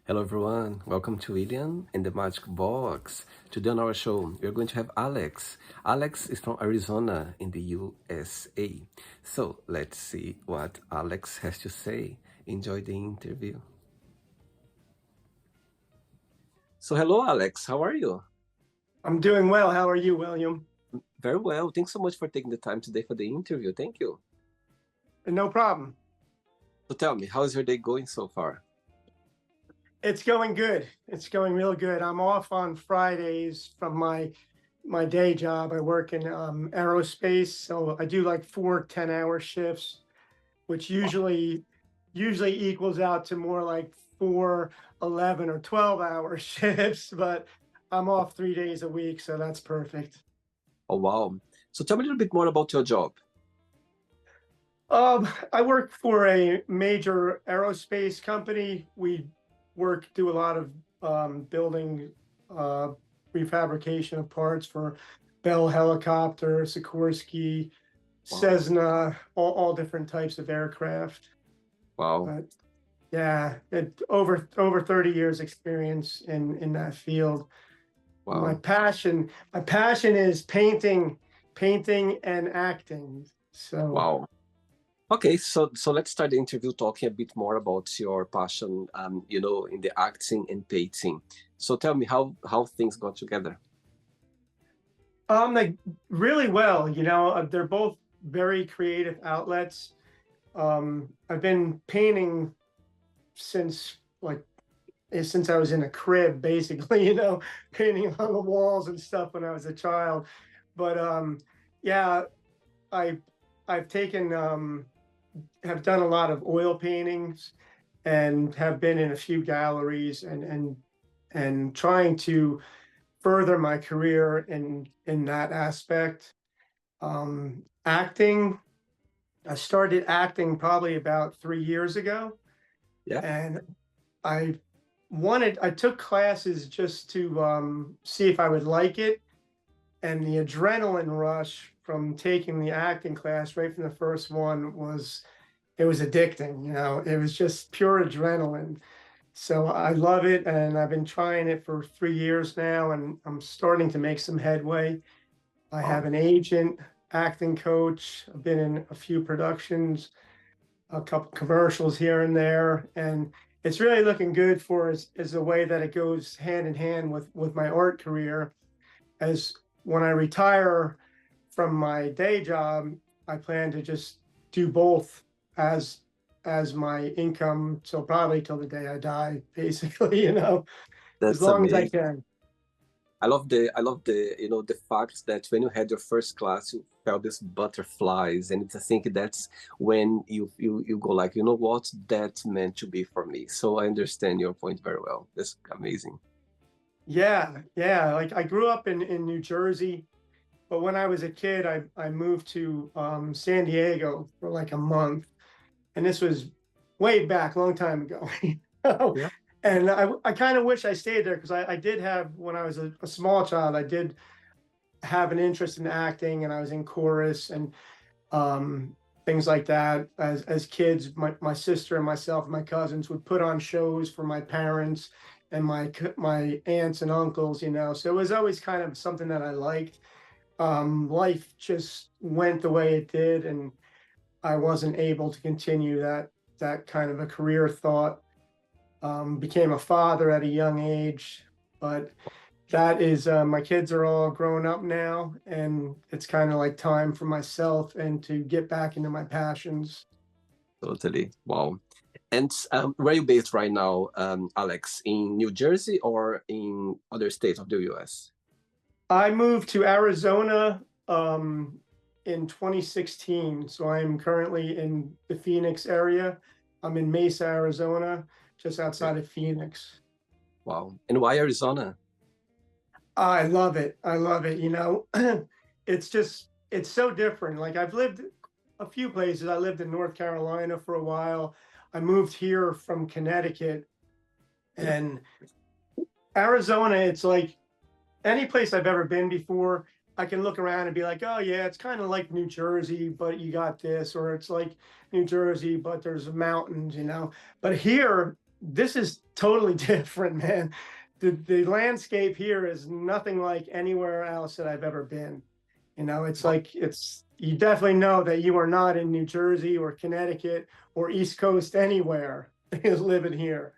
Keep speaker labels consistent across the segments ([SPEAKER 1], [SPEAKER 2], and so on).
[SPEAKER 1] Hello everyone, welcome to William and the Magic Box. Today on our show, we're going to have Alex. Alex is from Arizona in the USA. So let's see what Alex has to say. Enjoy the interview. So hello Alex, how are you?
[SPEAKER 2] I'm doing well. How are you, William?
[SPEAKER 1] Very well. Thanks so much for taking the time today for the interview. Thank you.
[SPEAKER 2] No problem.
[SPEAKER 1] So tell me, how's your day going so far?
[SPEAKER 2] It's going good. It's going real good. I'm off on Fridays from my day job. I work in aerospace, so I do like 4 10-hour shifts, which usually equals out to more like 4 11 or 12-hour shifts. But I'm off 3 days a week, so that's perfect.
[SPEAKER 1] Oh wow. So tell me a little bit more about your job.
[SPEAKER 2] I work for a major aerospace company. We do a lot of building uh, refabrication of parts for Bell helicopter, Sikorsky,
[SPEAKER 1] Wow.
[SPEAKER 2] Cessna, all different types of aircraft.
[SPEAKER 1] Wow.
[SPEAKER 2] But yeah, over 30 years experience in that field.
[SPEAKER 1] Wow.
[SPEAKER 2] My passion is painting and acting. So.
[SPEAKER 1] Wow. Okay, so let's start the interview talking a bit more about your passion, in the acting and painting. So tell me how things got together.
[SPEAKER 2] Like really well, they're both very creative outlets. I've been painting since since I was in a crib, basically, painting on the walls and stuff when I was a child. But yeah, I I've taken have done a lot of oil paintings and have been in a few galleries and trying to further my career in that aspect. Acting, I started acting probably about 3 years ago,
[SPEAKER 1] Yeah,
[SPEAKER 2] and I I took classes just to see if I would like it. And the adrenaline rush from taking the acting class right from the first one it was addicting. It was just pure adrenaline. So I love it, and I've been trying it for 3 years now, and I'm starting to make some headway. I have
[SPEAKER 1] wow,
[SPEAKER 2] an agent, acting coach. I've been in a few productions, a couple commercials here and there, and it's really looking good for as a way that it goes hand in hand with my art career. As when I retire from my day job, I plan to just do both as as my income, so probably till the day I die, basically, as
[SPEAKER 1] that's
[SPEAKER 2] long as I
[SPEAKER 1] amazing.
[SPEAKER 2] can.
[SPEAKER 1] I love the fact that when you had your first class, you felt these butterflies, and I think that's when you go like, you know what, that's meant to be for me. So I understand your point very well. That's amazing.
[SPEAKER 2] Yeah, yeah. Like I grew up in New Jersey, but when I was a kid, I moved to San Diego for like a month, and this was way back, a long time ago.
[SPEAKER 1] Yeah.
[SPEAKER 2] And I kind of wish I stayed there because I did have, when I was a small child, I did have an interest in acting, and I was in chorus and um, things like that. As kids, my sister and myself and my cousins would put on shows for my parents and my aunts and uncles. So it was always kind of something that I liked. Life just went the way it did, and I wasn't able to continue that kind of a career thought. Became a father at a young age, but that is my kids are all grown up now, and it's kind of like time for myself and to get back into my passions.
[SPEAKER 1] Totally. Wow. And where are you based right now, Alex? In New Jersey or in other states of the US?
[SPEAKER 2] I moved to Arizona in 2016, so I'm currently in the Phoenix area. I'm in Mesa, Arizona, just
[SPEAKER 1] Yeah.
[SPEAKER 2] outside of Phoenix.
[SPEAKER 1] Wow. And why Arizona?
[SPEAKER 2] I love it. I love it. It's so different. Like I've lived a few places. I lived in North Carolina for a while. I moved here from Connecticut,
[SPEAKER 1] Yeah.
[SPEAKER 2] and Arizona, it's like any place I've ever been before. I can look around and be like, oh yeah, it's kind of like New Jersey, but you got this, or it's like New Jersey, but there's mountains. But here This is totally different, man. The landscape here is nothing like anywhere else that I've ever been. You know, it's
[SPEAKER 1] Wow,
[SPEAKER 2] like you definitely know that you are not in New Jersey or Connecticut or East Coast anywhere living here.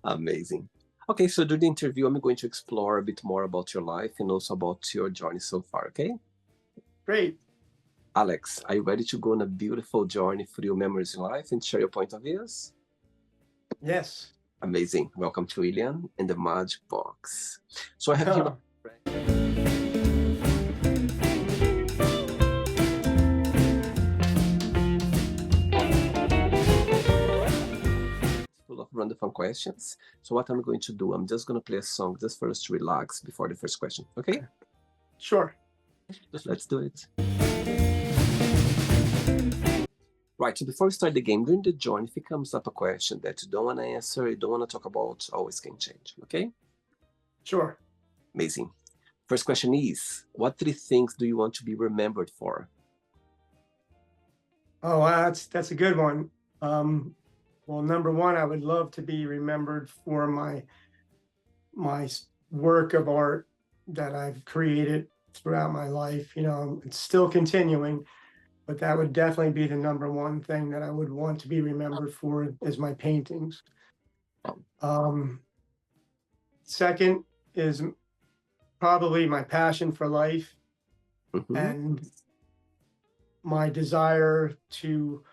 [SPEAKER 1] amazing. Okay, so during the interview, I'm going to explore a bit more about your life and also about your journey so far, okay?
[SPEAKER 2] Great.
[SPEAKER 1] Alex, are you ready to go on a beautiful journey through your memories in life and share your point of views?
[SPEAKER 2] Yes.
[SPEAKER 1] Amazing. Welcome to William in the Magic Box. So I have here full of random fun questions. So what I'm going to do, I'm just going to play a song just for us to relax before the first question. Okay?
[SPEAKER 2] Sure.
[SPEAKER 1] Let's do it. Right, so before we start the game, during the journey, if it comes up a question that you don't want to answer, you don't want to talk about, always can change, okay?
[SPEAKER 2] Sure.
[SPEAKER 1] Amazing. First question is, what three things do you want to be remembered for?
[SPEAKER 2] Oh, wow, that's a good one. Well, number one, I would love to be remembered for my work of art that I've created throughout my life. You know, it's still continuing, but that would definitely be the number one thing that I would want to be remembered for is my paintings.
[SPEAKER 1] Um,
[SPEAKER 2] Um, Second is probably my passion for life
[SPEAKER 1] mhm.
[SPEAKER 2] and my desire to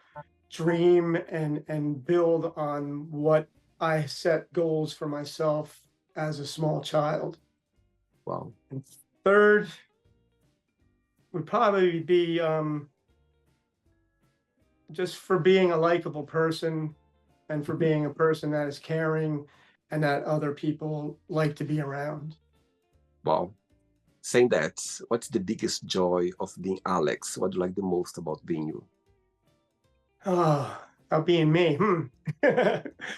[SPEAKER 2] dream and build on what I set goals for myself as a small child.
[SPEAKER 1] Wow.
[SPEAKER 2] And third would probably be just for being a likable person and for
[SPEAKER 1] Mhm.
[SPEAKER 2] being a person that is caring and that other people like to be around.
[SPEAKER 1] Wow. Saying that, what's the biggest joy of being Alex? What do you like the most about being you?
[SPEAKER 2] Oh, about being me.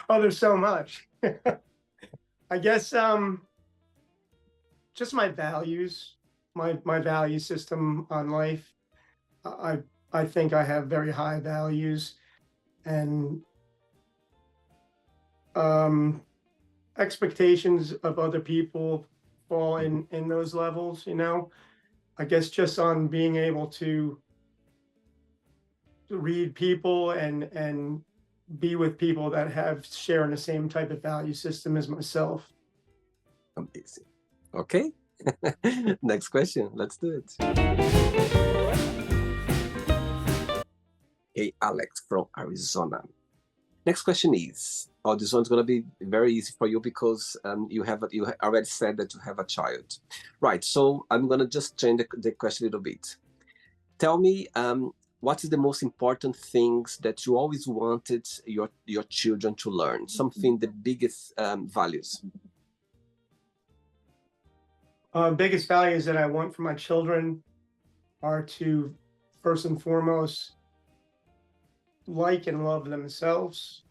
[SPEAKER 2] Oh, there's so much. I guess just my values, my value system on life. I I think I have very high values and um expectations of other people fall
[SPEAKER 1] Mhm.
[SPEAKER 2] in those levels, you know. I guess just on being able to read people and be with people that have sharing the same type of value system as myself.
[SPEAKER 1] Amazing. Okay. Next question. Let's do it. Hey, Alex from Arizona. Next question is, oh, this one's gonna be very easy for you because you already said that you have a child, right? So I'm gonna just change the question a little bit. Tell me, what is the most important things that you always wanted your children to learn? Something the biggest values.
[SPEAKER 2] Biggest values that I want for my children are to first and foremost like and love themselves,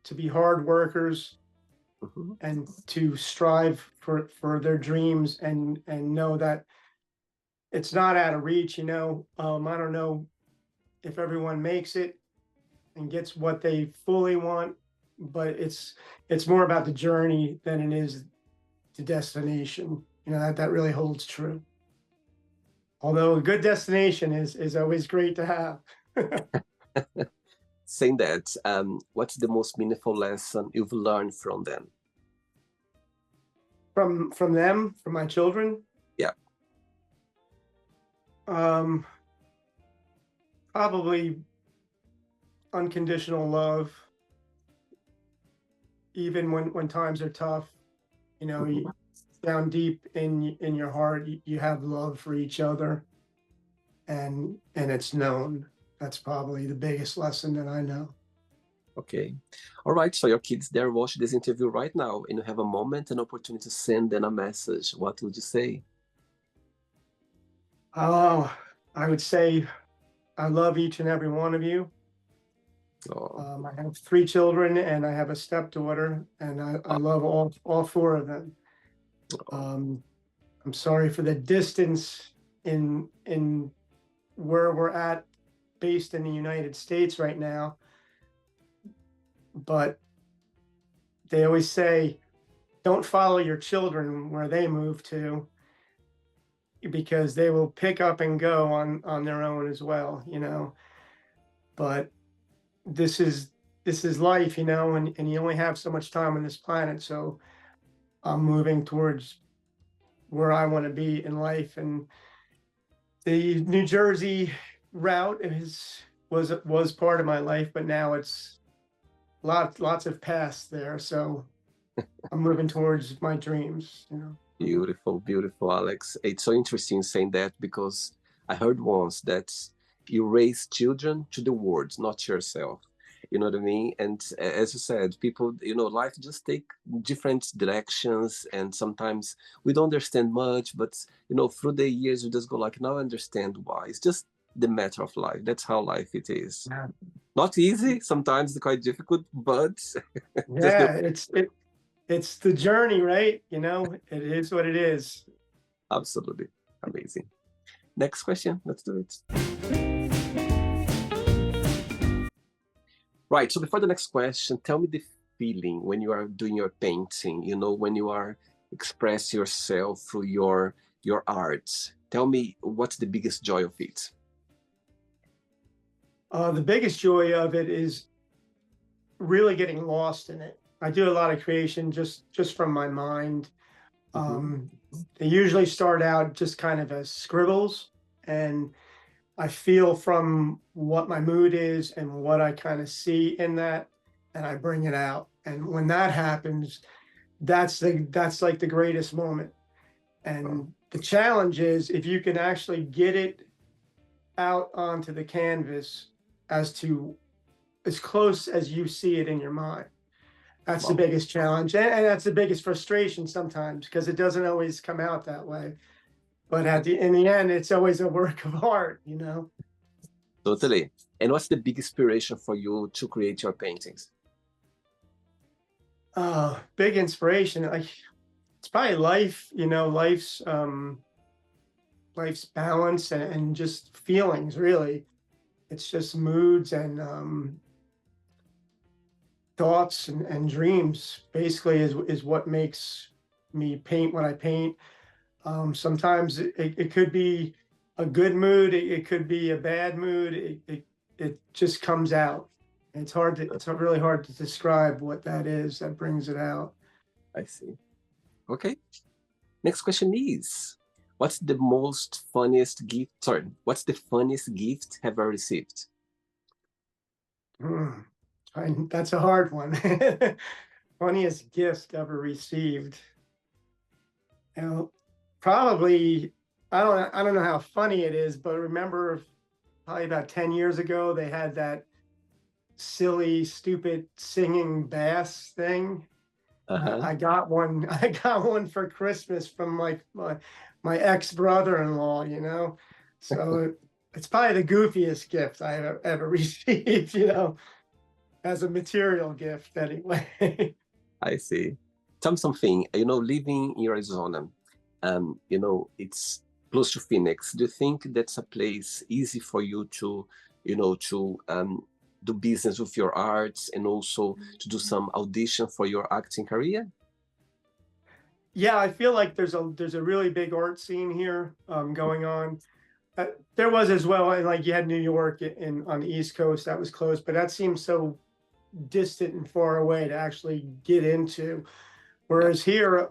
[SPEAKER 2] to be hard workers,
[SPEAKER 1] Mhm.
[SPEAKER 2] and to strive for their dreams and know that it's not out of reach. You know, I don't know if everyone makes it and gets what they fully want, but it's more about the journey than it is the destination. You know, that really holds true. Although a good destination is always great to have.
[SPEAKER 1] Saying that, what's the most meaningful lesson you've learned from them?
[SPEAKER 2] From them, from my children,
[SPEAKER 1] Yeah.
[SPEAKER 2] um, probably unconditional love, even when times are tough. You know,
[SPEAKER 1] Mhm.
[SPEAKER 2] down deep in your heart, you have love for each other, and it's known. That's probably the biggest lesson that I know.
[SPEAKER 1] Okay. All right. So your kids, they're watching this interview right now, and you have a moment, an opportunity to send them a message. What would you say?
[SPEAKER 2] Oh, I would say I love each and every one of you.
[SPEAKER 1] Oh,
[SPEAKER 2] I have three children and I have a stepdaughter, and I
[SPEAKER 1] oh,
[SPEAKER 2] love all four of them.
[SPEAKER 1] oh.
[SPEAKER 2] Um, I'm sorry for the distance in where we're at, based in the United States right now, but they always say, don't follow your children where they move to, because they will pick up and go on their own as well, you know. But this is this is life, you know, and you only have so much time on this planet. So I'm moving towards where I want to be in life. And the New Jersey route was part of my life, but now it's lots of past there. So I'm moving towards my dreams, you know.
[SPEAKER 1] Beautiful, beautiful, Alex. It's so interesting saying that because I heard once that you raise children to the world, not yourself. You know what I mean? And as you said, people, life just take different directions, and sometimes we don't understand much, but through the years we just go like, now I understand why. It's just the matter of life. That's how life it is.
[SPEAKER 2] Yeah,
[SPEAKER 1] Not easy, sometimes it's quite difficult, but just the
[SPEAKER 2] yeah, it's the journey, right? You know, it is what it is.
[SPEAKER 1] absolutely amazing. Next question, let's do it. Right, so before the next question, tell me the feeling when you are doing your painting, when you are express yourself through your art. Tell me what's the biggest joy of it?
[SPEAKER 2] The biggest joy of it is really getting lost in it. I do a lot of creation just from my mind.
[SPEAKER 1] Mm-hmm.
[SPEAKER 2] Um, they usually start out just kind of as scribbles, and I feel from what my mood is and what I kind of see in that, and I bring it out. And when that happens, that's like the greatest moment.
[SPEAKER 1] Oh,
[SPEAKER 2] And the challenge is if you can actually get it out onto the canvas as to as close as you see it in your mind. That's the
[SPEAKER 1] wow,
[SPEAKER 2] biggest challenge. And that's the biggest frustration sometimes because it doesn't always come out that way. But in the end, it's always a work of art, you know.
[SPEAKER 1] totally. And what's the big inspiration for you to create your paintings?
[SPEAKER 2] Big inspiration. It's probably life, you know, life's balance and just feelings, really. It's just moods and thoughts and dreams basically is what makes me paint what I paint. Sometimes it could be a good mood, it could be a bad mood. It just comes out. It's really hard to describe what that is that brings it out.
[SPEAKER 1] I see. Okay. Next question is, what's the most funniest gift? Sorry, what's the funniest gift ever received?
[SPEAKER 2] Hmm. That's a hard one. Funniest gift ever received. You know, probably I don't know how funny it is, but remember probably about 10 years ago they had that silly, stupid singing bass thing.
[SPEAKER 1] Uh-huh.
[SPEAKER 2] I got one. I got one for Christmas from like my ex brother-in-law. You know, so it's probably the goofiest gift I have ever received. You know, as a material gift anyway.
[SPEAKER 1] I see. Tell me something, living in Arizona, it's close to Phoenix. Do you think that's a place easy for you to, do business with your arts and also to do some audition for your acting career?
[SPEAKER 2] Yeah, I feel like there's a really big art scene here going on. There was as well, and like you had New York on the East Coast that was close, but that seems so distant and far away to actually get into.
[SPEAKER 1] Yeah,
[SPEAKER 2] Whereas here,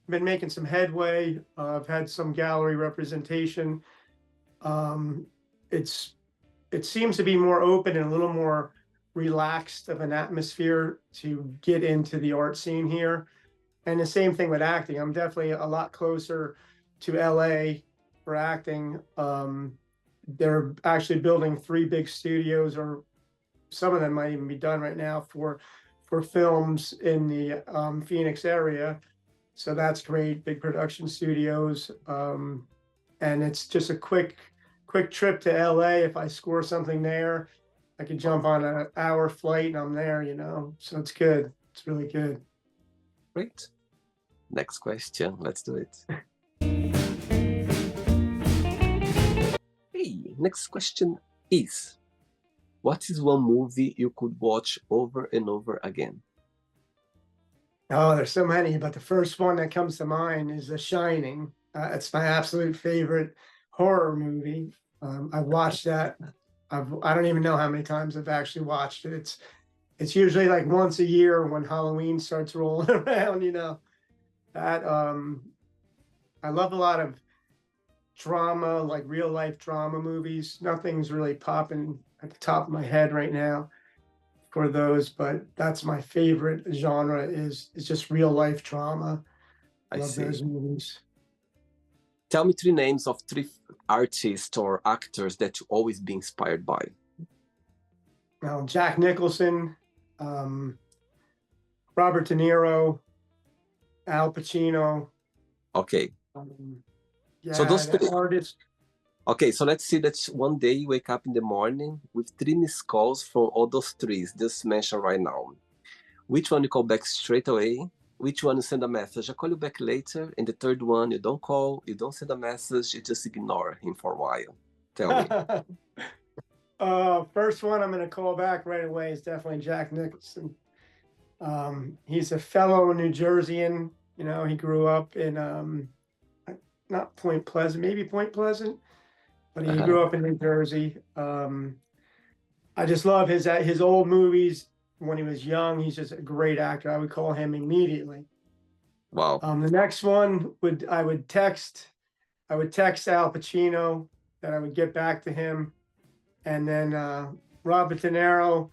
[SPEAKER 2] been making some headway. I've had some gallery representation. Um, it's it seems to be more open and a little more relaxed of an atmosphere to get into the art scene here. And the same thing with acting. I'm definitely a lot closer to LA for acting. They're actually building three big studios, or some of them might even be done right now for films in the Phoenix area. So that's great, big production studios. And it's just a quick trip to LA. If I score something there, I could jump on an hour flight and I'm there, you know. So it's good. It's really good.
[SPEAKER 1] great. Next question. Let's do it. Hey, next question is, what is one movie you could watch over and over again?
[SPEAKER 2] Oh, there's so many, but the first one that comes to mind is The Shining. It's my absolute favorite horror movie. I've watched that. I don't even know how many times I've actually watched it. It's usually like once a year when Halloween starts rolling around, you know. That I love a lot of drama, like real life drama movies. Nothing's really popping at the top of my head right now for those, but that's my favorite genre is just real life drama.
[SPEAKER 1] I
[SPEAKER 2] Love
[SPEAKER 1] see.
[SPEAKER 2] those movies.
[SPEAKER 1] Tell me three names of three artists or actors that you always be inspired by.
[SPEAKER 2] Now, Jack Nicholson, um, Robert De Niro, Al Pacino.
[SPEAKER 1] Okay.
[SPEAKER 2] Um,
[SPEAKER 1] So
[SPEAKER 2] yeah,
[SPEAKER 1] those
[SPEAKER 2] the
[SPEAKER 1] three.
[SPEAKER 2] artist.
[SPEAKER 1] Okay, so let's see that one day you wake up in the morning with three missed calls from all those threes just mentioned right now. Which one you call back straight away? Which one you send a message? I call you back later. And the third one, you don't call, you don't send a message, you just ignore him for a while. Tell me.
[SPEAKER 2] First one I'm going to call back right away is definitely Jack Nicholson. He's a fellow New Jerseyan. You know, he grew up in not Point Pleasant, maybe Point Pleasant, but he
[SPEAKER 1] Uh-huh.
[SPEAKER 2] grew up in New Jersey. I just love his old movies when he was young. He's just a great actor. I would call him immediately.
[SPEAKER 1] Wow.
[SPEAKER 2] The next one would I would text Al Pacino that I would get back to him, and then Robert De Niro,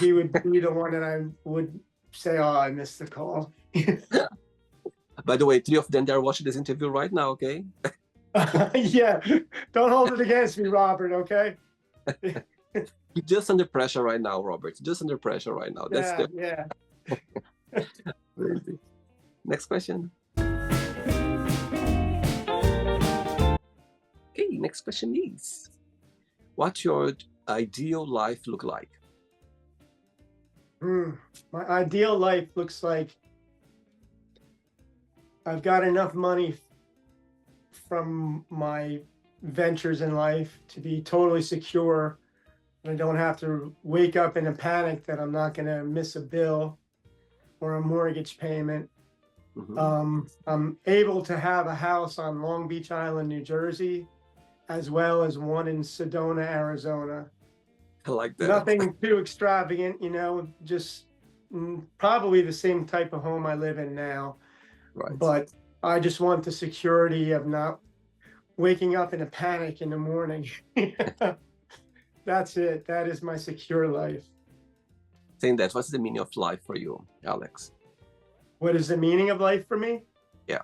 [SPEAKER 2] he would be the one that I would say, "Oh, I missed the call."
[SPEAKER 1] By the way, three of them, they're watching this interview right now, okay?
[SPEAKER 2] Yeah, don't hold it against me, Robert. Okay.
[SPEAKER 1] You're just under pressure right now, Robert. Just under pressure right now. That's
[SPEAKER 2] Yeah,
[SPEAKER 1] the
[SPEAKER 2] yeah.
[SPEAKER 1] crazy. Next question. Okay, next question is, what's your ideal life look like?
[SPEAKER 2] My ideal life looks like I've got enough money from my ventures in life to be totally secure. I don't have to wake up in a panic that I'm not going to miss a bill or a mortgage payment.
[SPEAKER 1] Mhm.
[SPEAKER 2] I'm able to have a house on Long Beach Island, New Jersey, as well as one in Sedona, Arizona.
[SPEAKER 1] I like that.
[SPEAKER 2] Nothing too extravagant, you know, just probably the same type of home I live in now.
[SPEAKER 1] Right.
[SPEAKER 2] But I just want the security of not waking up in a panic in the morning. That's it. That is my secure life.
[SPEAKER 1] Saying that, what's the meaning of life for you, Alex?
[SPEAKER 2] What is the meaning of life for me?
[SPEAKER 1] Yeah.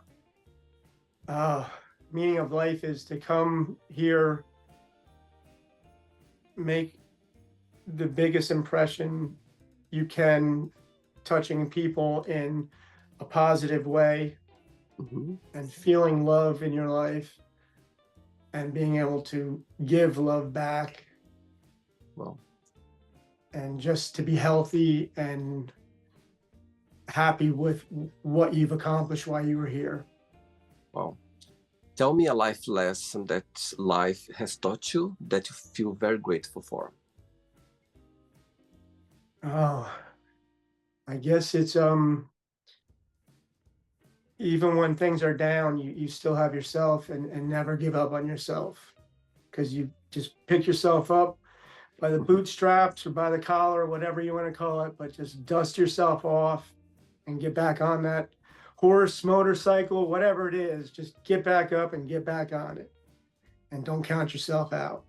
[SPEAKER 2] Uh, Meaning of life is to come here, make the biggest impression you can, touching people in a positive way
[SPEAKER 1] Mhm.
[SPEAKER 2] and feeling love in your life and being able to give love back
[SPEAKER 1] Well,
[SPEAKER 2] and just to be healthy and happy with what you've accomplished while you were here.
[SPEAKER 1] well. Tell me a life lesson that life has taught you that you feel very grateful for.
[SPEAKER 2] Oh, I guess it's even when things are down, you still have yourself and never give up on yourself because you just pick yourself up by the
[SPEAKER 1] Mhm.
[SPEAKER 2] bootstraps or by the collar, whatever you want to call it, but just dust yourself off and get back on that horse, motorcycle, whatever it is. Just get back up and get back on it and don't count yourself out.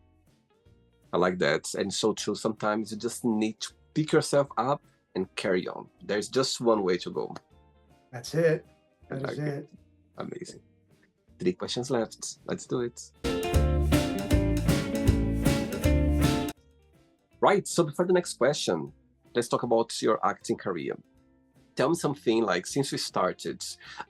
[SPEAKER 1] I like that. And so true. Sometimes you just need to pick yourself up and carry on. There's just one way to go.
[SPEAKER 2] That's it.
[SPEAKER 1] I
[SPEAKER 2] That is
[SPEAKER 1] like it.
[SPEAKER 2] it.
[SPEAKER 1] Amazing. Three questions left. Let's do it. Right. So before the next question, let's talk about your acting career. Tell me something like since we started,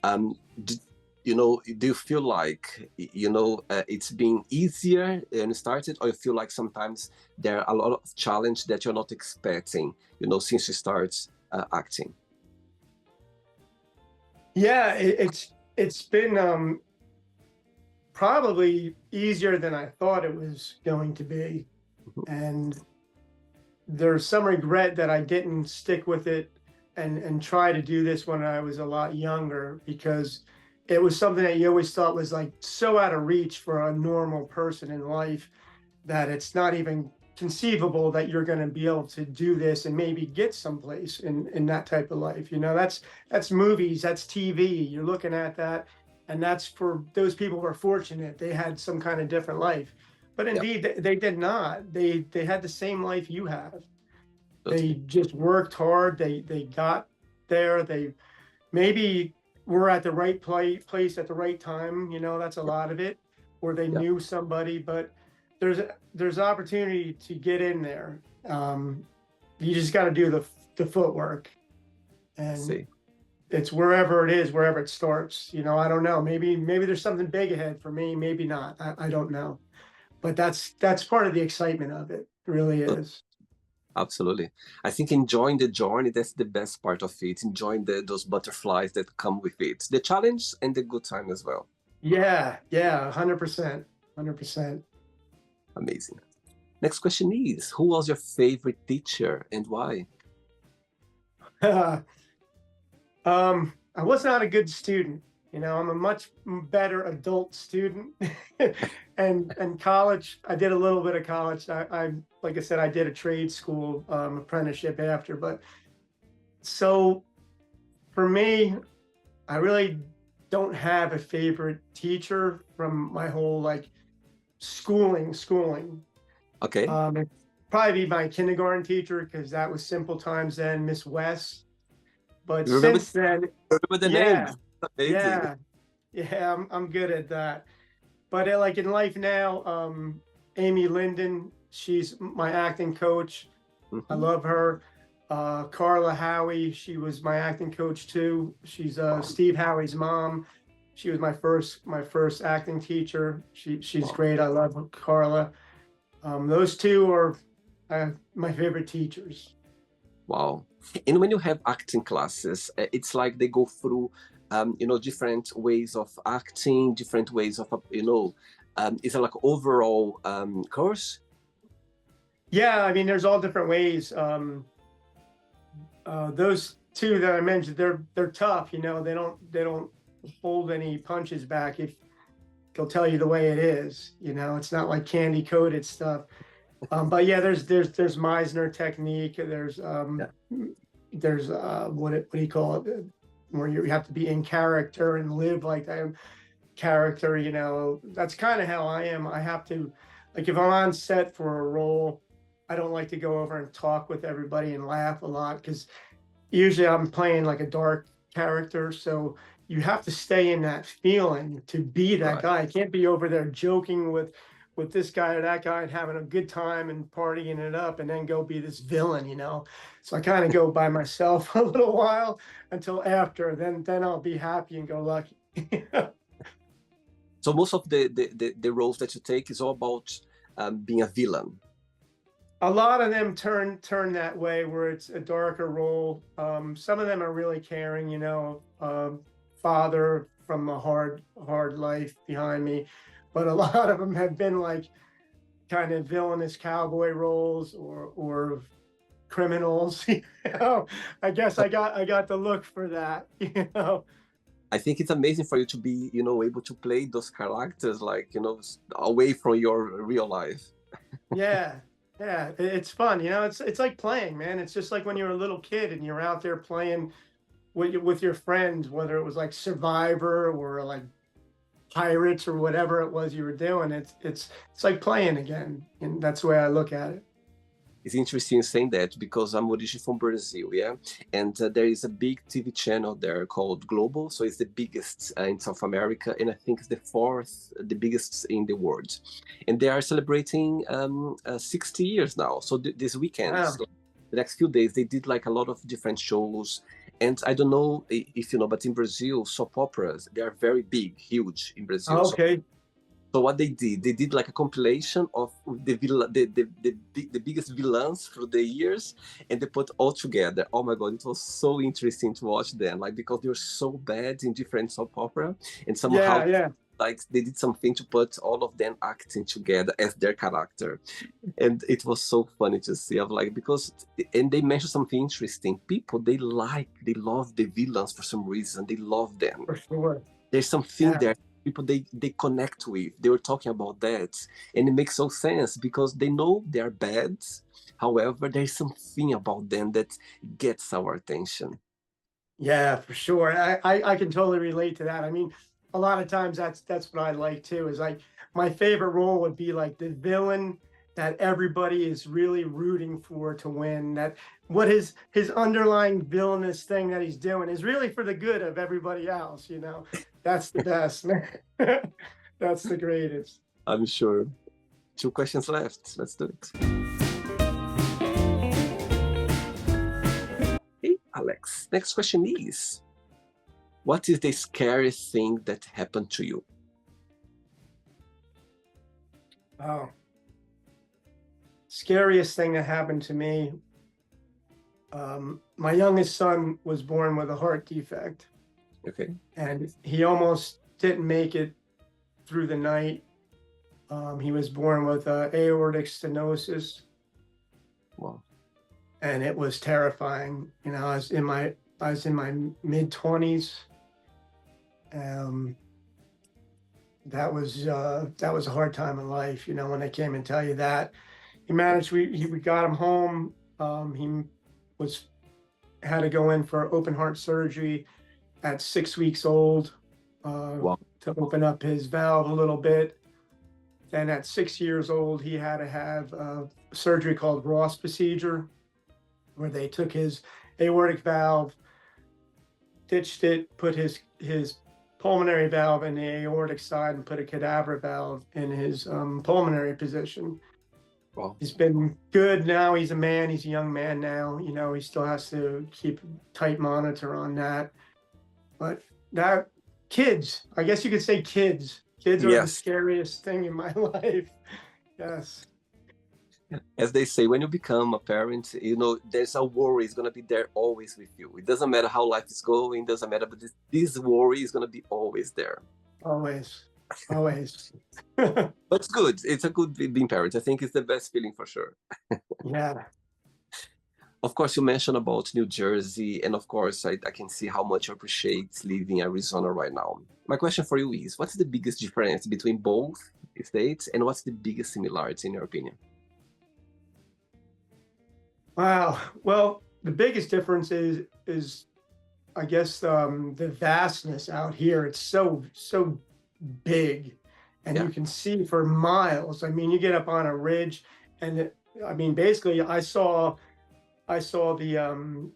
[SPEAKER 1] um, did, do you feel like it's been easier when you started, or you feel like sometimes there are a lot of challenge that you're not expecting, since you start acting?
[SPEAKER 2] Yeah, it's been probably easier than I thought it was going to be.
[SPEAKER 1] Mhm.
[SPEAKER 2] And there's some regret that I didn't stick with it and try to do this when I was a lot younger, because it was something that you always thought was like so out of reach for a normal person in life that it's not even conceivable that you're going to be able to do this and maybe get someplace in that type of life. You know, that's movies, that's TV. You're looking at that, and that's for those people who are fortunate. They had some kind of different life, but
[SPEAKER 1] Yeah,
[SPEAKER 2] indeed they did not. They had the same life you have. They
[SPEAKER 1] totally.
[SPEAKER 2] just worked hard. They got there. They maybe were at the right place at the right time. You know, that's a lot of it. Or they
[SPEAKER 1] Yeah,
[SPEAKER 2] knew somebody, but there's there's opportunity to get in there. You just got to do the footwork, and
[SPEAKER 1] see.
[SPEAKER 2] it's wherever it is, wherever it starts. You know, I don't know. Maybe there's something big ahead for me. Maybe not. I don't know. But that's part of the excitement of it. It really is.
[SPEAKER 1] Absolutely. I think enjoying the journey, that's the best part of it. Enjoying those butterflies that come with it. The challenge and the good time as well.
[SPEAKER 2] Yeah, yeah, 100%, 100%.
[SPEAKER 1] Amazing. Next question is, who was your favorite teacher and why?
[SPEAKER 2] I was not a good student. You know, I'm a much better adult student. And college, I did a little bit of college. I like I said, I did a trade school apprenticeship after. But so for me, I really don't have a favorite teacher from my whole like schooling.
[SPEAKER 1] Okay.
[SPEAKER 2] It'd probably be my kindergarten teacher, because that was simple times then, Miss West. But
[SPEAKER 1] You remember,
[SPEAKER 2] since then,
[SPEAKER 1] remember the name?
[SPEAKER 2] yeah,
[SPEAKER 1] Amazing.
[SPEAKER 2] yeah, yeah, I'm good at that. But like in life now, Amy Linden, she's my acting coach. I
[SPEAKER 1] Hmm.
[SPEAKER 2] love her. Carla Howie, she was my acting coach too. She's
[SPEAKER 1] Wow.
[SPEAKER 2] Steve Howie's mom. She was my first acting teacher. She's
[SPEAKER 1] Wow.
[SPEAKER 2] great. I love Carla. Those two are my favorite teachers.
[SPEAKER 1] Wow. And when you have acting classes, it's like they go through, different ways of acting, different ways of, it's like overall course.
[SPEAKER 2] Yeah, I mean, there's all different ways. Those two that I mentioned, they're tough. You know, they don't hold any punches back. If they'll tell you the way it is, you know, it's not like candy coated stuff. But yeah, there's Meisner technique.
[SPEAKER 1] Yeah.
[SPEAKER 2] There's what do you call it? Where you have to be in character and live like that character. You know, that's kind of how I am. I have to, like, if I'm on set for a role, I don't like to go over and talk with everybody and laugh a lot, because usually I'm playing like a dark character. So you have to stay in that feeling to be that
[SPEAKER 1] Right.
[SPEAKER 2] guy. I can't be over there joking with this guy or that guy and having a good time and partying it up and then go be this villain, you know. So I kind of go by myself a little while until after. Then I'll be happy and go lucky.
[SPEAKER 1] So most of the roles that you take is all about being a villain.
[SPEAKER 2] A lot of them turn that way, where it's a darker role. Some of them are really caring, you know, father from a hard life behind me, but a lot of them have been like kind of villainous cowboy roles, or criminals. You know, I guess I got the look for that. You know,
[SPEAKER 1] I think it's amazing for you to be, able to play those characters like, away from your real life.
[SPEAKER 2] yeah, yeah, it's fun. You know, it's like playing, man. It's just like when you were a little kid and you're out there playing with your friends, whether it was like Survivor or like Pirates or whatever it was you were doing. It's like playing again, and that's the way I look at it.
[SPEAKER 1] It's interesting saying that because I'm originally from Brazil, yeah, and there is a big TV channel there called Global, so it's the biggest in South America, and I think it's the fourth, the biggest in the world, and they are celebrating 60 years now. So this weekend,
[SPEAKER 2] Wow.
[SPEAKER 1] so the next few days, they did like a lot of different shows, and I don't know if you know, but in Brazil, soap operas they are very big, huge in Brazil.
[SPEAKER 2] Okay.
[SPEAKER 1] So what they did like a compilation of the biggest villains through the years, and they put all together. Oh my god, it was so interesting to watch them, like because they're so bad in different soap opera, and somehow
[SPEAKER 2] Yeah. Yeah.
[SPEAKER 1] like they did something to put all of them acting together as their character, and it was so funny to see. Of like because and they mentioned something interesting. People they love the villains for some reason. They love them.
[SPEAKER 2] For sure.
[SPEAKER 1] There's something
[SPEAKER 2] Yeah.
[SPEAKER 1] there. People they connect with. They were talking about that, and it makes so sense because they know they're bad. However, there's something about them that gets our attention.
[SPEAKER 2] Yeah, for sure. I can totally relate to that. I mean, a lot of times that's what I like too, is like my favorite role would be like the villain that everybody is really rooting for to win. That what his underlying villainous thing that he's doing is really for the good of everybody else, you know. That's the best, man. That's the greatest.
[SPEAKER 1] I'm sure. Two questions left. Let's do it. Hey, Alex. Next question is, what is the scariest thing that happened to you?
[SPEAKER 2] Oh, scariest thing that happened to me. My youngest son was born with a heart defect,
[SPEAKER 1] Okay.
[SPEAKER 2] and he almost didn't make it through the night. He was born with aortic stenosis,
[SPEAKER 1] Wow.
[SPEAKER 2] and it was terrifying. You know, I was in my mid-20s. That was a hard time in life. You know, when they came and tell you that. We got him home. He was had to go in for open heart surgery at 6 weeks old,
[SPEAKER 1] Wow.
[SPEAKER 2] to open up his valve a little bit. Then at 6 years old, he had to have a surgery called Ross procedure, where they took his aortic valve, ditched it, put his pulmonary valve in the aortic side, and put a cadaver valve in his pulmonary position.
[SPEAKER 1] Wow.
[SPEAKER 2] He's been good now. He's a man. He's a young man now. You know, he still has to keep tight monitor on that. But that kids, I guess you could say kids. Kids are the
[SPEAKER 1] Yes.
[SPEAKER 2] scariest thing in my life. Yes.
[SPEAKER 1] As they say, when you become a parent, you know, there's a worry is going to be there always with you. It doesn't matter how life is going, doesn't matter, but this worry is going to be always there.
[SPEAKER 2] Always. Always.
[SPEAKER 1] But it's good. It's a good being parent. I think it's the best feeling for sure.
[SPEAKER 2] Yeah.
[SPEAKER 1] Of course, you mentioned about New Jersey, and of course, I can see how much you appreciate living in Arizona right now. My question for you is, what's the biggest difference between both states, and what's the biggest similarity in your opinion?
[SPEAKER 2] Wow. Well, the biggest difference is I guess the vastness out here. It's so big, and
[SPEAKER 1] Yeah.
[SPEAKER 2] you can see for miles. I mean, you get up on a ridge, and I mean, basically, I saw the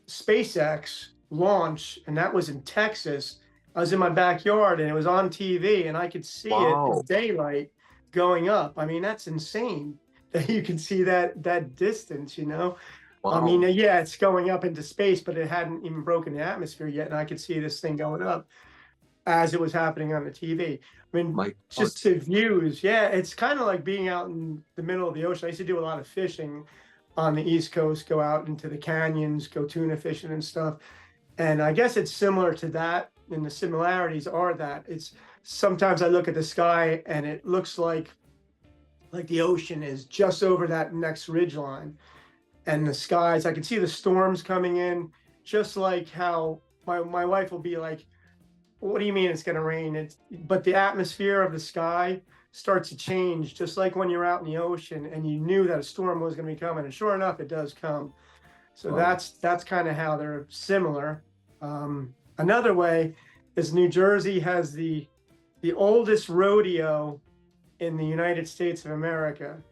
[SPEAKER 2] SpaceX launch, and that was in Texas. I was in my backyard, and it was on TV, and I could see it in
[SPEAKER 1] Wow.
[SPEAKER 2] daylight going up. I mean, that's insane that you can see that distance. You know, I mean,
[SPEAKER 1] Wow.
[SPEAKER 2] yeah, it's going up into space, but it hadn't even broken the atmosphere yet, and I could see this thing going up as it was happening on the TV. I mean,
[SPEAKER 1] My God.
[SPEAKER 2] just the views. Yeah, it's kind of like being out in the middle of the ocean. I used to do a lot of fishing on the East Coast, go out into the canyons, go tuna fishing and stuff. And I guess it's similar to that. And the similarities are that it's sometimes I look at the sky and it looks like the ocean is just over that next ridge line. And the skies, I can see the storms coming in, just like how my wife will be like, what do you mean it's going to rain? But the atmosphere of the sky starts to change, just like when you're out in the ocean and you knew that a storm was going to be coming, and sure enough, it does come. So
[SPEAKER 1] Wow.
[SPEAKER 2] that's kind of how they're similar. Another way is New Jersey has the oldest rodeo in the United States of America.
[SPEAKER 1] Oh,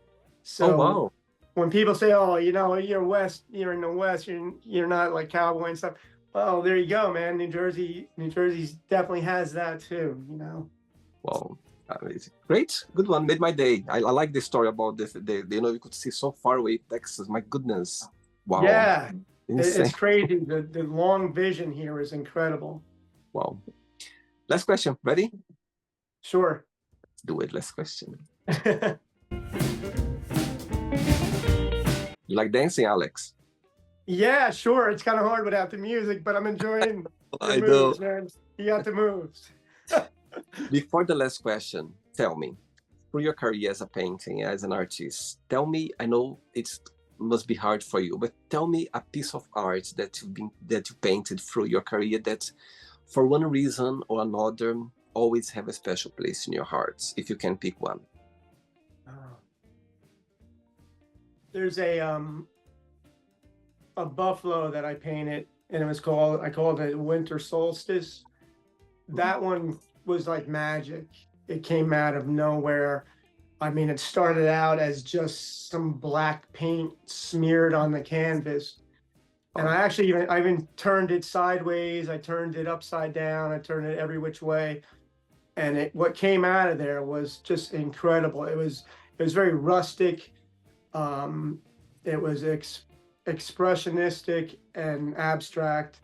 [SPEAKER 2] So
[SPEAKER 1] wow.
[SPEAKER 2] when people say, "Oh, you know, you're in the West, you're not like cowboy and stuff." Well, there you go, man. New Jersey definitely has that too. You know.
[SPEAKER 1] Wow. Amazing. Great. Good one. Made my day. I like the story about this. You know, you could see so far away Texas. My goodness. Wow.
[SPEAKER 2] Yeah,
[SPEAKER 1] Insane.
[SPEAKER 2] it's crazy. The long vision here is incredible.
[SPEAKER 1] Wow. Last question. Ready?
[SPEAKER 2] Sure.
[SPEAKER 1] Let's do it. Last question. You like dancing, Alex?
[SPEAKER 2] Yeah, sure. It's kind of hard without the music, but I'm enjoying the
[SPEAKER 1] I know.
[SPEAKER 2] moves, man. You got the moves.
[SPEAKER 1] Before the last question, tell me, through your career as a painting, as an artist, tell me, I know it must be hard for you, but tell me a piece of art that you painted through your career that for one reason or another always have a special place in your heart, if you can pick one.
[SPEAKER 2] Uh, there's a buffalo that I painted, and I called it Winter Solstice.
[SPEAKER 1] Mhm.
[SPEAKER 2] That one was like magic. It came out of nowhere. I mean, it started out as just some black paint smeared on the canvas. And
[SPEAKER 1] Wow.
[SPEAKER 2] I even turned it sideways. I turned it upside down. I turned it every which way. And what came out of there was just incredible. It was very rustic. Um, it was expressionistic and abstract,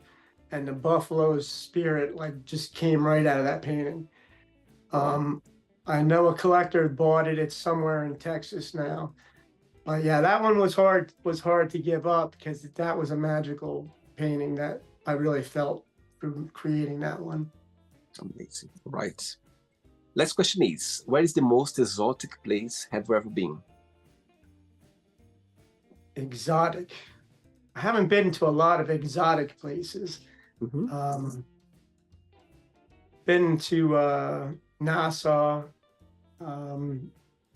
[SPEAKER 2] and the buffalo's spirit like just came right out of that painting.
[SPEAKER 1] Wow.
[SPEAKER 2] Um, I know a collector bought it. It's somewhere in Texas now. But yeah, that one was hard to give up because that was a magical painting that I really felt through creating that one.
[SPEAKER 1] Amazing. Right. Last question is, where is the most exotic place have you ever been?
[SPEAKER 2] Exotic. I haven't been to a lot of exotic places.
[SPEAKER 1] Mhm.
[SPEAKER 2] Um, been to Nassau. Um,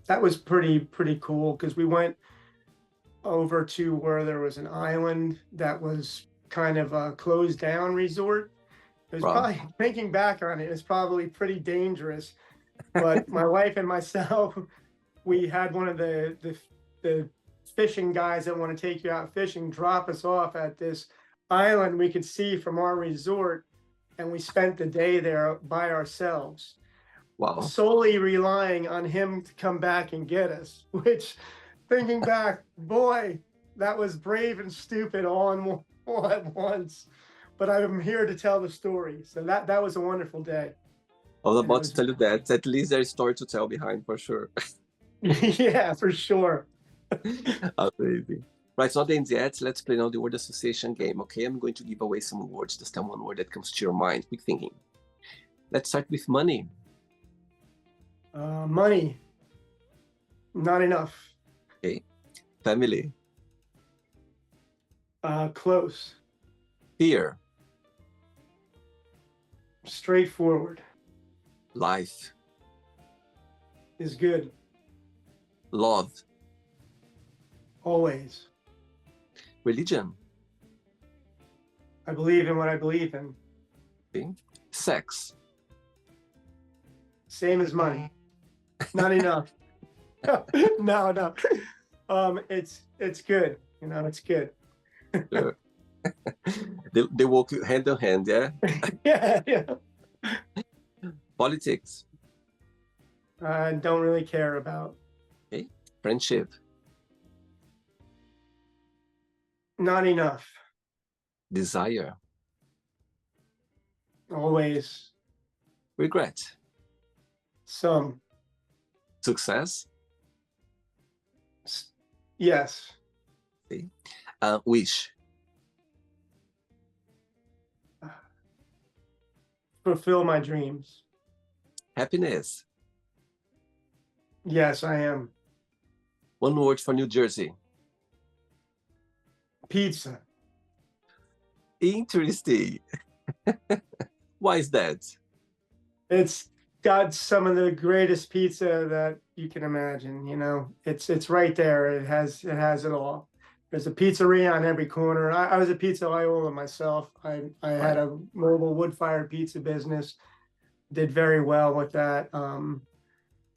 [SPEAKER 2] that was pretty cool because we went over to where there was an island that was kind of a closed down resort. It was
[SPEAKER 1] Wow.
[SPEAKER 2] probably thinking back on it, it's probably pretty dangerous. But my wife and myself, we had one of the fishing guys that want to take you out fishing drop us off at this island we could see from our resort, and we spent the day there by ourselves,
[SPEAKER 1] Wow.
[SPEAKER 2] solely relying on him to come back and get us. Which, thinking back, boy, that was brave and stupid all at once. But I'm here to tell the story. So that was a wonderful day,
[SPEAKER 1] I was
[SPEAKER 2] and it
[SPEAKER 1] about to
[SPEAKER 2] was
[SPEAKER 1] tell you that. At least there's a story to tell behind for sure.
[SPEAKER 2] yeah, for sure.
[SPEAKER 1] Amazing. Right, it's not the end yet. Let's play now the word association game, okay? I'm going to give away some words. Just tell one word that comes to your mind. Quick thinking. Let's start with money.
[SPEAKER 2] Money, not enough.
[SPEAKER 1] Okay. Family.
[SPEAKER 2] Close,
[SPEAKER 1] Fear.
[SPEAKER 2] straightforward
[SPEAKER 1] Life.
[SPEAKER 2] is good,
[SPEAKER 1] Love.
[SPEAKER 2] always.
[SPEAKER 1] Religion.
[SPEAKER 2] I believe in what I believe in.
[SPEAKER 1] Okay. Sex.
[SPEAKER 2] Same as money, not enough. No, no. It's good. You know, it's good.
[SPEAKER 1] Sure. They walk hand in hand, yeah?
[SPEAKER 2] Yeah, yeah.
[SPEAKER 1] Politics.
[SPEAKER 2] I don't really care about.
[SPEAKER 1] Okay. Friendship.
[SPEAKER 2] Not enough.
[SPEAKER 1] Desire.
[SPEAKER 2] Always.
[SPEAKER 1] Regret.
[SPEAKER 2] Some.
[SPEAKER 1] Success.
[SPEAKER 2] Yes.
[SPEAKER 1] Okay. Wish.
[SPEAKER 2] Fulfill my dreams.
[SPEAKER 1] Happiness.
[SPEAKER 2] Yes, I am.
[SPEAKER 1] One word for New Jersey.
[SPEAKER 2] Pizza.
[SPEAKER 1] Interesting. Why is that?
[SPEAKER 2] It's got some of the greatest pizza that you can imagine. You know, it's right there. It has it all. There's a pizzeria on every corner. I was a pizza Iola myself. I had
[SPEAKER 1] Right.
[SPEAKER 2] a mobile wood-fired pizza business. Did very well with that.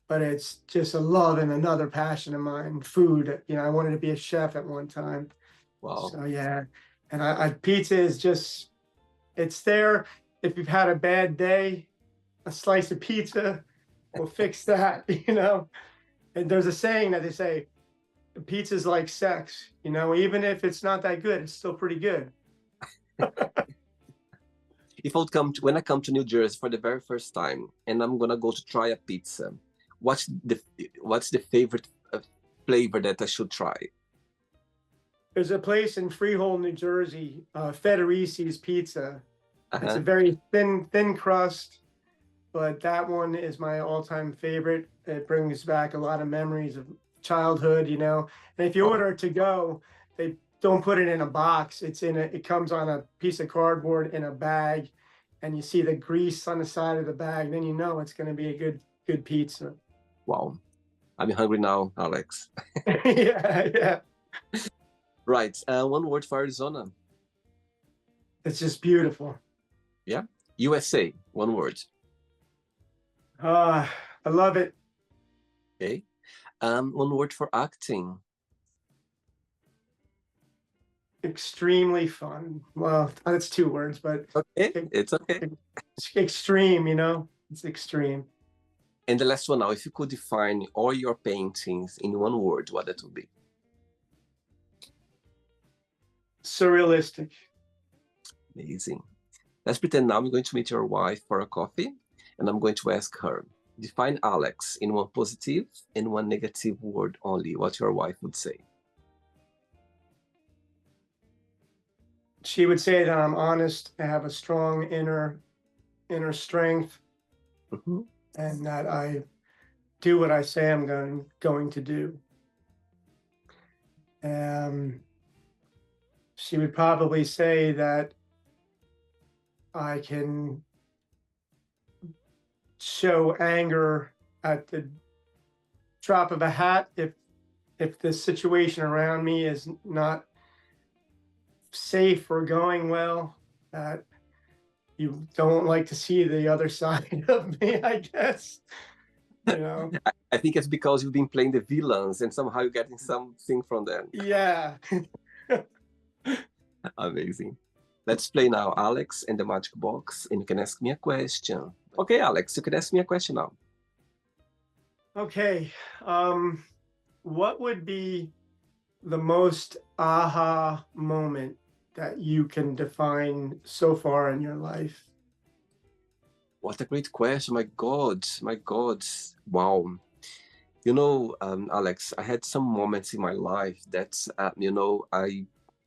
[SPEAKER 2] But it's just a love and another passion of mine. Food. You know, I wanted to be a chef at one time.
[SPEAKER 1] Wow.
[SPEAKER 2] So yeah, and pizza is just it's there. If you've had a bad day, a slice of pizza will fix that. You know, and there's a saying that they say pizza's like sex. You know, even if it's not that good, it's still pretty good.
[SPEAKER 1] If I would when I come to New Jersey for the very first time and I'm gonna go to try a pizza, what's the what's the favorite flavor that I should try?
[SPEAKER 2] There's a place in Freehold, New Jersey, Federici's Pizza. It's a
[SPEAKER 1] Uh-huh.
[SPEAKER 2] very thin crust, but that one is my all-time favorite. It brings back a lot of memories of childhood, you know. And if you
[SPEAKER 1] Oh,
[SPEAKER 2] order it to go, they don't put it in a box. It comes on a piece of cardboard in a bag, and you see the grease on the side of the bag, then you know it's going to be a good pizza.
[SPEAKER 1] wow. I'm hungry now, Alex.
[SPEAKER 2] Yeah, yeah.
[SPEAKER 1] Right. One word for Arizona.
[SPEAKER 2] It's just beautiful.
[SPEAKER 1] Yeah. USA. One word.
[SPEAKER 2] I love it.
[SPEAKER 1] Okay. One word for acting.
[SPEAKER 2] Extremely fun. Well, that's two words, but
[SPEAKER 1] Okay.
[SPEAKER 2] e-
[SPEAKER 1] It's okay.
[SPEAKER 2] extreme, you know, it's extreme.
[SPEAKER 1] And the last one now, if you could define all your paintings in one word, what that would be?
[SPEAKER 2] Surrealistic.
[SPEAKER 1] Amazing. Let's pretend now I'm going to meet your wife for a coffee, and I'm going to ask her, define Alex in one positive and one negative word only, what your wife would say.
[SPEAKER 2] She would say that I'm honest, I have a strong inner strength,
[SPEAKER 1] Mhm.
[SPEAKER 2] and that I do what I say I'm going to do. She would probably say that I can show anger at the drop of a hat if the situation around me is not safe or going well, that you don't like to see the other side of me, I guess. You know?
[SPEAKER 1] I think it's because you've been playing the villains and somehow you're getting something from them.
[SPEAKER 2] Yeah.
[SPEAKER 1] Amazing. Let's play now, Alex and the Magic Box, and you can ask me a question. Okay, Alex, you can ask me a question now.
[SPEAKER 2] Okay. What would be the most aha moment that you can define so far in your life?
[SPEAKER 1] What a great question. My God, my God. Wow. You know, Alex, I had some moments in my life that,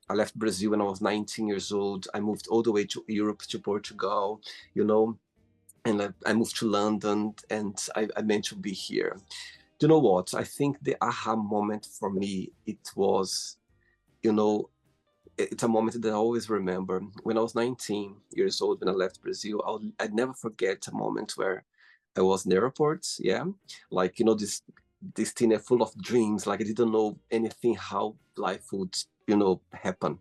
[SPEAKER 1] I left Brazil when I was 19 years old. I moved all the way to Europe, to Portugal, you know, and I moved to London, and I meant to be here. You know what? I think the aha moment for me, it was, you know, it's a moment that I always remember. When I was 19 years old, when I left Brazil, I'd never forget a moment where I was in the airport. Yeah, like this thing full of dreams. Like I didn't know anything how life would happen.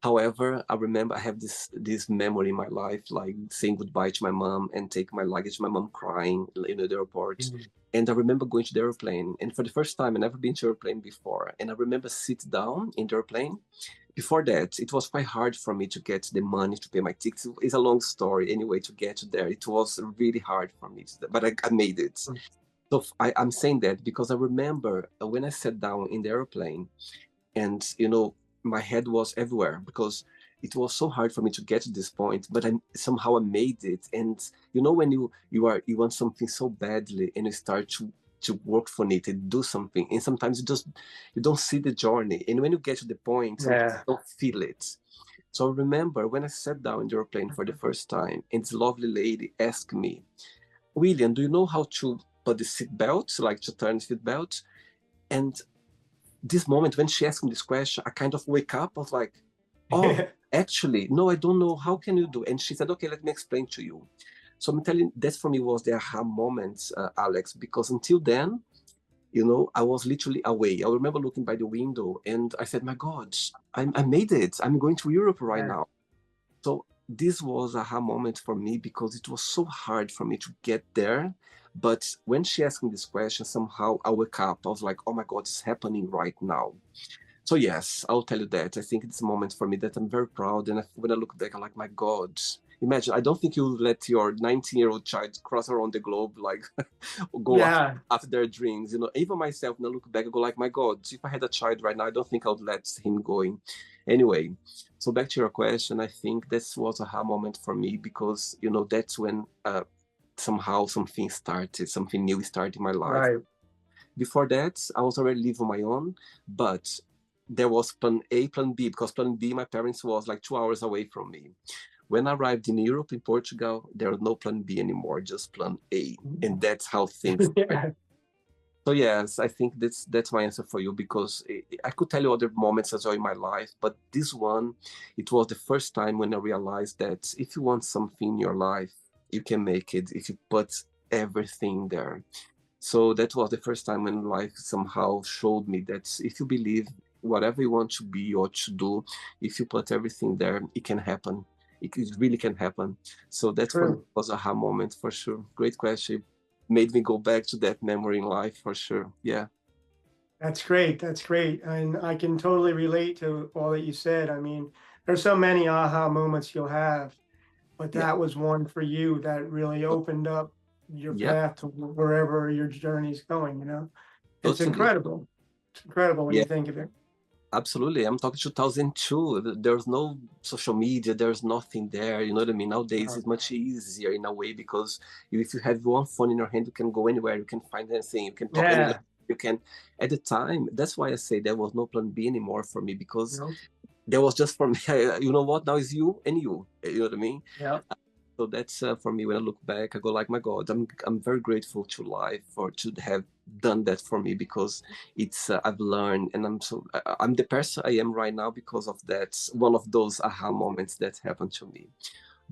[SPEAKER 1] However, I remember I have this memory in my life, like saying goodbye to my mom and taking my luggage, my mom crying in the airport.
[SPEAKER 2] Mhm.
[SPEAKER 1] And I remember going to the airplane, and for the first time, I never been to airplane before. And I remember sit down in the airplane. Before that, it was quite hard for me to get the money to pay my tickets. It's a long story anyway to get there. It was really hard for me, but I made it. So I'm saying that because I remember when I sat down in the airplane, and my head was everywhere because it was so hard for me to get to this point, but I somehow I made it. And when you want something so badly and you start to work for it and do something, and sometimes you don't see the journey, and when you get to the point sometimes
[SPEAKER 2] Yeah.
[SPEAKER 1] you don't feel it. So I remember when I sat down in the airplane for the first time, and this lovely lady asked me, William, do you know how to put the seat belt, like to turn the seat belt? And this moment when she asked me this question, I kind of wake up. I was like, oh, actually, no, I don't know. How can you do? And she said, okay, let me explain to you. So I'm telling that for me was the aha moment, Alex, because until then, I was literally away. I remember looking by the window and I said, my God, I made it. I'm going to Europe right
[SPEAKER 2] Yeah.
[SPEAKER 1] now. So this was a aha moment for me because it was so hard for me to get there. But when she asked me this question, somehow I woke up. I was like, oh my God, it's happening right now. So yes, I'll tell you that. I think it's a moment for me that I'm very proud. And when I look back, I'm like, my God, imagine, I don't think you'll let your 19-year-old child cross around the globe, like go
[SPEAKER 2] Yeah.
[SPEAKER 1] after their dreams. Even myself, when I look back, I go like, my God, if I had a child right now, I don't think I would let him going. Anyway, so back to your question, I think this was a aha moment for me because, that's when somehow something new started in my life.
[SPEAKER 2] Right.
[SPEAKER 1] Before that, I was already living on my own, but there was plan A, plan B, because plan B, my parents was like 2 hours away from me. when I arrived in Europe, in Portugal, there was no plan B anymore, just plan A. And that's how things
[SPEAKER 2] Yeah,
[SPEAKER 1] So yes, I think that's my answer for you, because I could tell you other moments as well in my life, but this one, it was the first time when I realized that if you want something in your life, you can make it if you put everything there. So that was the first time when life somehow showed me that if you believe whatever you want to be or to do, if you put everything there, it can happen. It really can happen. So that for me
[SPEAKER 2] true.
[SPEAKER 1] was a aha moment for sure. Great question. Made me go back to that memory in life for sure. Yeah.
[SPEAKER 2] That's great. That's great. And I can totally relate to all that you said. I mean, there's so many aha moments you'll have, but
[SPEAKER 1] Yeah.
[SPEAKER 2] that was one for you that really
[SPEAKER 1] Oh,
[SPEAKER 2] opened up your
[SPEAKER 1] yeah.
[SPEAKER 2] path to wherever your journey's going, you know? It's
[SPEAKER 1] Totally.
[SPEAKER 2] incredible. It's incredible when
[SPEAKER 1] Yeah.
[SPEAKER 2] you think of it.
[SPEAKER 1] Absolutely. I'm talking 2002. There's no social media. There's nothing there. You know what I mean? Nowadays,
[SPEAKER 2] Uh,
[SPEAKER 1] it's much easier in a way, because if you have one phone in your hand, you can go anywhere. You can find anything. You can talk any
[SPEAKER 2] yeah,
[SPEAKER 1] language. You can, at the time, that's why I say there was no plan B anymore for me,
[SPEAKER 2] you
[SPEAKER 1] because
[SPEAKER 2] know?
[SPEAKER 1] there was just for me, you know what? Now it's you and you. You know what I mean?
[SPEAKER 2] Yeah.
[SPEAKER 1] So that's for me. When I look back, I go like, my God, I'm very grateful to life for to have done that for me, because it's I've learned, and I'm the person I am right now because of that. One of those aha moments that happened to me.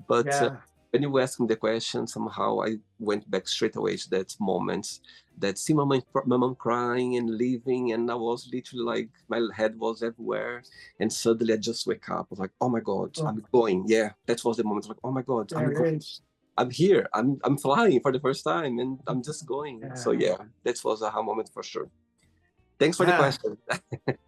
[SPEAKER 1] But
[SPEAKER 2] Yeah.
[SPEAKER 1] when you asked me the question, somehow I went back straight away to that moment, that see my mom crying and leaving, and I was literally like, my head was everywhere, and suddenly I just wake up. I was like, oh my God,
[SPEAKER 2] Oh,
[SPEAKER 1] I'm going. Yeah, that was the moment. Like, oh my God, I'm
[SPEAKER 2] there
[SPEAKER 1] going.
[SPEAKER 2] it is.
[SPEAKER 1] I'm here. I'm flying for the first time, and I'm just going. So
[SPEAKER 2] Yeah.
[SPEAKER 1] yeah, that was a aha moment for sure. Thanks for the
[SPEAKER 2] Yeah.
[SPEAKER 1] question.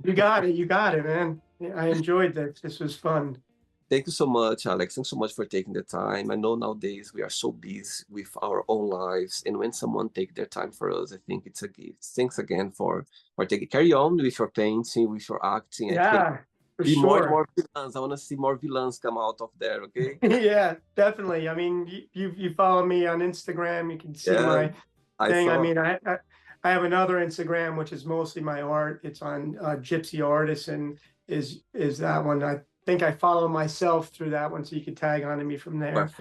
[SPEAKER 2] You got it. You got it, man. Yeah, I enjoyed this. This was fun.
[SPEAKER 1] Thank you so much, Alex. Thanks so much for taking the time. I know nowadays we are so busy with our own lives, and when someone take their time for us, I think it's a gift. Thanks again for taking. Carry on with your painting, with your acting. I think
[SPEAKER 2] Yeah, for
[SPEAKER 1] be more and
[SPEAKER 2] sure.
[SPEAKER 1] more villains. I want to see more villains come out of there. Okay?
[SPEAKER 2] Yeah, definitely. I mean, you follow me on Instagram, you can see
[SPEAKER 1] Yeah,
[SPEAKER 2] my
[SPEAKER 1] I
[SPEAKER 2] thing. I
[SPEAKER 1] saw.
[SPEAKER 2] mean, I have another Instagram which is mostly my art. It's on Gypsy Artisan is that one. I think I follow myself through that one, so you can tag on to me from there.
[SPEAKER 1] Perfect.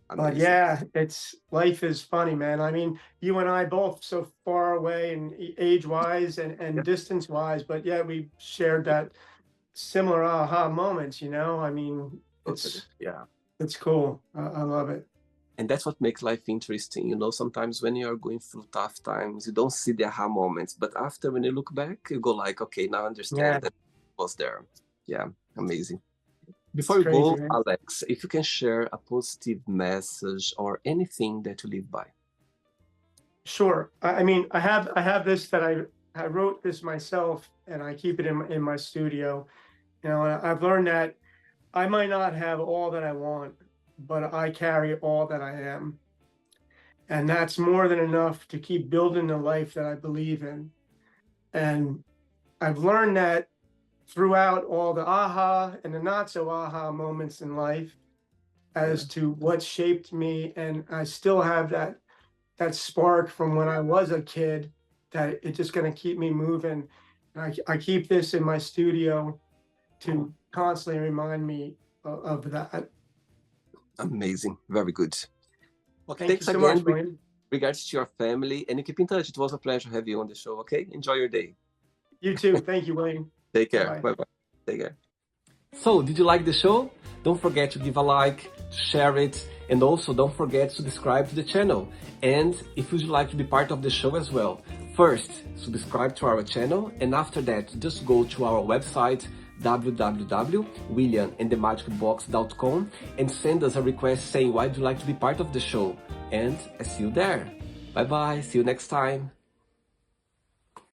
[SPEAKER 2] But
[SPEAKER 1] Amazing.
[SPEAKER 2] yeah, it's life is funny, man. I mean, you and I both so far away and age wise
[SPEAKER 1] Yeah,
[SPEAKER 2] and distance wise, but yeah, we shared that similar aha moments, you know. I mean,
[SPEAKER 1] totally. Yeah.
[SPEAKER 2] it's cool. I love it.
[SPEAKER 1] And that's what makes life interesting. You know, sometimes when you're going through tough times, you don't see the aha moments. But after, when you look back, you go like, okay, now I
[SPEAKER 2] Yeah,
[SPEAKER 1] understand that was there. Yeah, amazing.
[SPEAKER 2] it's
[SPEAKER 1] Before you
[SPEAKER 2] crazy,
[SPEAKER 1] go,
[SPEAKER 2] man.
[SPEAKER 1] Alex, if you can share a positive message or anything that you live by.
[SPEAKER 2] Sure. I mean, I have this that I wrote this myself, and I keep it in my studio. You know, and I've learned that I might not have all that I want, but I carry all that I am, and that's more than enough to keep building the life that I believe in. And I've learned that throughout all the aha and the not so aha moments in life
[SPEAKER 1] Yeah,
[SPEAKER 2] as to what shaped me, and I still have that spark from when I was a kid that it's just going to keep me moving. And I keep this in my studio
[SPEAKER 1] oh,
[SPEAKER 2] to constantly remind me of that.
[SPEAKER 1] amazing. Very good. Okay,
[SPEAKER 2] Thank you
[SPEAKER 1] thanks
[SPEAKER 2] so
[SPEAKER 1] again.
[SPEAKER 2] much, William.
[SPEAKER 1] Regards to your family, and you keep in touch. It was a pleasure to have you on the show. Okay, enjoy your day.
[SPEAKER 2] You too. Thank you, William.
[SPEAKER 1] Take
[SPEAKER 2] Bye
[SPEAKER 1] care.
[SPEAKER 2] bye.
[SPEAKER 1] Bye bye. Take care. So, did you like the show? Don't forget to give a like, to share it, and also don't forget to subscribe to the channel. And if you'd like to be part of the show as well, first, subscribe to our channel, and after that, just go to our website, www.williamandthemagicbox.com, and send us a request saying why would you like to be part of the show. And I see you there. Bye bye, see you next time.